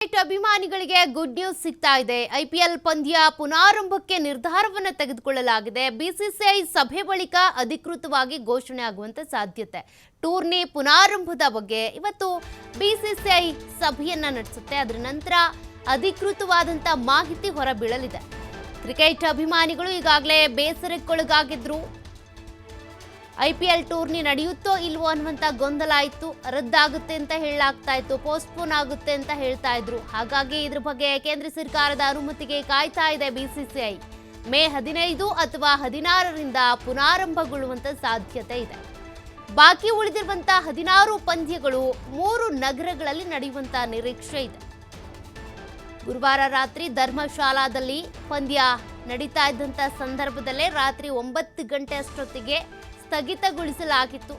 ಅಭಿಮಾನಿಗಳಿಗೆ good news ಸಿಗ್ತಾ ಇದೆ. ಐಪಿಎಲ್ ಪಂದ್ಯ ಪುನಾರಂಭಕ್ಕೆ ನಿರ್ಧಾರವನ್ನು ತೆಗೆದುಕೊಳ್ಳಲಾಗಿದೆ. ಬಿಸಿಸಿಐ ಸಭೆ ಬಳಿಕ ಅಧಿಕೃತವಾಗಿ ಘೋಷಣೆ ಆಗುವಂತ ಸಾಧ್ಯತೆ. ಟೂರ್ನಿ ಪುನಾರಂಭದ ಬಗ್ಗೆ ಇವತ್ತು ಬಿಸಿಸಿಐ ಸಭೆಯನ್ನ ನಡೆಸುತ್ತೆ. ಅದರ ನಂತರ ಅಧಿಕೃತವಾದಂತ ಮಾಹಿತಿ ಹೊರಬೀಳಲಿದೆ. ಕ್ರಿಕೆಟ್ ಅಭಿಮಾನಿಗಳು ಈಗಾಗಲೇ ಬೇಸರಕ್ಕೊಳಗಾಗಿದ್ರು. ಐಪಿಎಲ್ ಟೂರ್ನಿ ನಡೆಯುತ್ತೋ ಇಲ್ವೋ ಅನ್ನುವಂಥ ಗೊಂದಲ ಇತ್ತು. ರದ್ದಾಗುತ್ತೆ ಅಂತ ಹೇಳಲಾಗ್ತಾ ಇತ್ತು, ಪೋಸ್ಟ್ಪೋನ್ ಆಗುತ್ತೆ ಅಂತ ಹೇಳ್ತಾ ಇದ್ರು. ಹಾಗಾಗಿ ಇದ್ರ ಬಗ್ಗೆ ಕೇಂದ್ರ ಸರ್ಕಾರದ ಅನುಮತಿಗೆ ಕಾಯ್ತಾ ಇದೆ ಬಿಸಿಸಿಐ. ಮೇ 15 ಅಥವಾ 16ರಿಂದ ಪುನಾರಂಭಗೊಳ್ಳುವಂತ ಸಾಧ್ಯತೆ ಇದೆ. ಬಾಕಿ ಉಳಿದಿರುವಂತ 16 ಪಂದ್ಯಗಳು 3 ನಗರಗಳಲ್ಲಿ ನಡೆಯುವಂತ ನಿರೀಕ್ಷೆ ಇದೆ. ಗುರುವಾರ ರಾತ್ರಿ ಧರ್ಮಶಾಲಾದಲ್ಲಿ ಪಂದ್ಯ ನಡೀತಾ ಇದ್ದಂಥ ಸಂದರ್ಭದಲ್ಲೇ ರಾತ್ರಿ 9 ಗಂಟೆ ಅಷ್ಟೊತ್ತಿಗೆ ಸ್ಥಗಿತಗೊಳಿಸಲಾಗಿತ್ತು.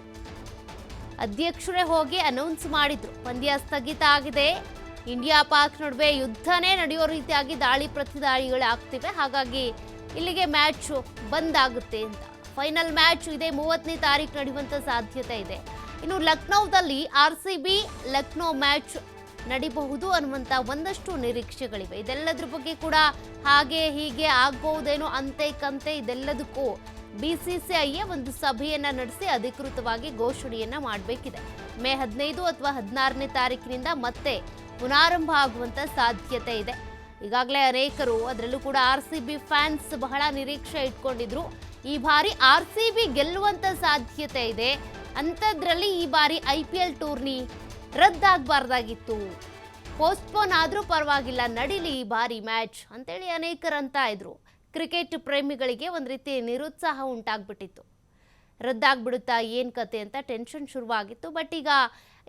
ಅಧ್ಯಕ್ಷರೇ ಹೋಗಿ ಅನೌನ್ಸ್ ಮಾಡಿದ್ರು, ಪಂದ್ಯ ಸ್ಥಗಿತ ಆಗಿದೆ. ಇಂಡಿಯಾ ಪಾಕ್ ನಡುವೆ ಯುದ್ಧನೇ ನಡೆಯೋ ರೀತಿಯಾಗಿ ದಾಳಿ ಪ್ರತಿದಾಳಿಗಳು ಆಗ್ತಿವೆ. ಹಾಗಾಗಿ ಇಲ್ಲಿಗೆ ಮ್ಯಾಚ್ ಬಂದ್ ಆಗುತ್ತೆ ಅಂತ. ಫೈನಲ್ ಮ್ಯಾಚ್ ಇದೆ 30ನೇ ತಾರೀಕು ನಡೆಯುವಂತ ಸಾಧ್ಯತೆ ಇದೆ. ಇನ್ನು ಲಕ್ನೋದಲ್ಲಿ RCB ಲಕ್ನೋ ಮ್ಯಾಚ್ ನಡಿಬಹುದು ಅನ್ನುವಂಥ ಒಂದಷ್ಟು ನಿರೀಕ್ಷೆಗಳಿವೆ. ಇದೆಲ್ಲದ್ರ ಬಗ್ಗೆ ಕೂಡ ಹಾಗೆ ಹೀಗೆ ಆಗ್ಬಹುದೇನೋ ಅಂತೆ ಕಂತೆ ಇದೆಲ್ಲದಕ್ಕೂ ಬಿಸಿಸಿಐ ಒಂದು ಸಭೆಯನ್ನ ನಡೆಸಿ ಅಧಿಕೃತವಾಗಿ ಘೋಷಣೆಯನ್ನ ಮಾಡಬೇಕಿದೆ. ಮೇ 15 ಅಥವಾ 16ನೇ ತಾರೀಕಿನಿಂದ ಮತ್ತೆ ಪುನಾರಂಭ ಆಗುವಂತ ಸಾಧ್ಯತೆ ಇದೆ. ಈಗಾಗಲೇ ಅನೇಕರು, ಅದರಲ್ಲೂ ಕೂಡ RCB ಫ್ಯಾನ್ಸ್ ಬಹಳ ನಿರೀಕ್ಷೆ ಇಟ್ಕೊಂಡಿದ್ರು. ಈ ಬಾರಿ RCB ಗೆಲ್ಲುವಂತ ಸಾಧ್ಯತೆ ಇದೆ. ಅಂಥದ್ರಲ್ಲಿ ಈ ಬಾರಿ IPL ಟೂರ್ನಿ ರದ್ದಾಗಬಾರ್ದಾಗಿತ್ತು, ಪೋಸ್ಟ್ಪೋನ್ ಆದ್ರೂ ಪರವಾಗಿಲ್ಲ, ನಡೀಲಿ ಈ ಬಾರಿ ಮ್ಯಾಚ್ ಅಂತೇಳಿ ಅನೇಕರಂತ ಇದ್ರು. ಕ್ರಿಕೆಟ್ ಪ್ರೇಮಿಗಳಿಗೆ ಒಂದು ರೀತಿ ನಿರುತ್ಸಾಹ ಉಂಟಾಗ್ಬಿಟ್ಟಿತ್ತು. ರದ್ದಾಗ್ಬಿಡುತ್ತಾ ಏನು ಕತೆ ಅಂತ ಟೆನ್ಷನ್ ಶುರುವಾಗಿತ್ತು. ಬಟ್ ಈಗ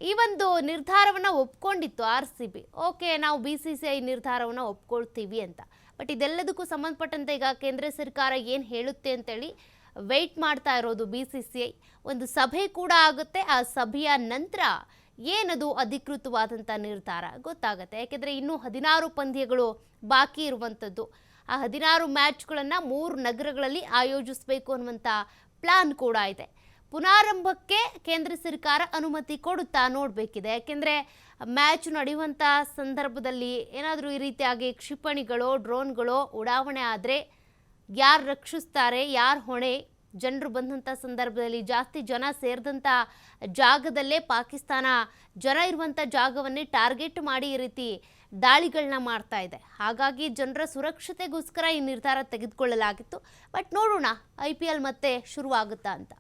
ಈ ಒಂದು ನಿರ್ಧಾರವನ್ನು ಒಪ್ಕೊಂಡಿತ್ತು RCB. ಓಕೆ, ನಾವು BCCI ನಿರ್ಧಾರವನ್ನು ಒಪ್ಕೊಳ್ತೀವಿ ಅಂತ. ಬಟ್ ಇದೆಲ್ಲದಕ್ಕೂ ಸಂಬಂಧಪಟ್ಟಂತೆ ಈಗ ಕೇಂದ್ರ ಸರ್ಕಾರ ಏನು ಹೇಳುತ್ತೆ ಅಂತೇಳಿ ವೆಯ್ಟ್ ಮಾಡ್ತಾ ಇರೋದು BCCI. ಒಂದು ಸಭೆ ಕೂಡ ಆಗುತ್ತೆ. ಆ ಸಭೆಯ ನಂತರ ಏನದು ಅಧಿಕೃತವಾದಂಥ ನಿರ್ಧಾರ ಗೊತ್ತಾಗುತ್ತೆ. ಯಾಕೆಂದರೆ ಇನ್ನೂ 16 ಪಂದ್ಯಗಳು ಬಾಕಿ ಇರುವಂಥದ್ದು. ಆ 16 ಮ್ಯಾಚ್ಗಳನ್ನು 3 ನಗರಗಳಲ್ಲಿ ಆಯೋಜಿಸಬೇಕು ಅನ್ನುವಂಥ ಪ್ಲಾನ್ ಕೂಡ ಇದೆ. ಪುನಾರಂಭಕ್ಕೆ ಕೇಂದ್ರ ಸರ್ಕಾರ ಅನುಮತಿ ಕೊಡುತ್ತಾ ನೋಡಬೇಕಿದೆ. ಯಾಕೆಂದರೆ ಮ್ಯಾಚ್ ನಡೆಯುವಂಥ ಸಂದರ್ಭದಲ್ಲಿ ಏನಾದರೂ ಈ ರೀತಿಯಾಗಿ ಕ್ಷಿಪಣಿಗಳೋ ಡ್ರೋನ್ಗಳೋ ಉಡಾವಣೆ ಆದರೆ ಯಾರು ರಕ್ಷಿಸ್ತಾರೆ, ಯಾರು ಹೊಣೆ? ಜನರು ಬಂದಂಥ ಸಂದರ್ಭದಲ್ಲಿ ಜಾಸ್ತಿ ಜನ ಸೇರಿದಂಥ ಜಾಗದಲ್ಲೇ ಪಾಕಿಸ್ತಾನ ಜನ ಇರುವಂಥ ಜಾಗವನ್ನೇ ಟಾರ್ಗೆಟ್ ಮಾಡಿ ಈ ರೀತಿ ದಾಳಿಗಳನ್ನ ಮಾಡ್ತಾ ಇದೆ. ಹಾಗಾಗಿ ಜನರ ಸುರಕ್ಷತೆಗೋಸ್ಕರ ಈ ನಿರ್ಧಾರ ತೆಗೆದುಕೊಳ್ಳಲಾಗಿತ್ತು. ಬಟ್ ನೋಡೋಣ IPL ಮತ್ತೆ ಶುರುವಾಗುತ್ತಾ ಅಂತ.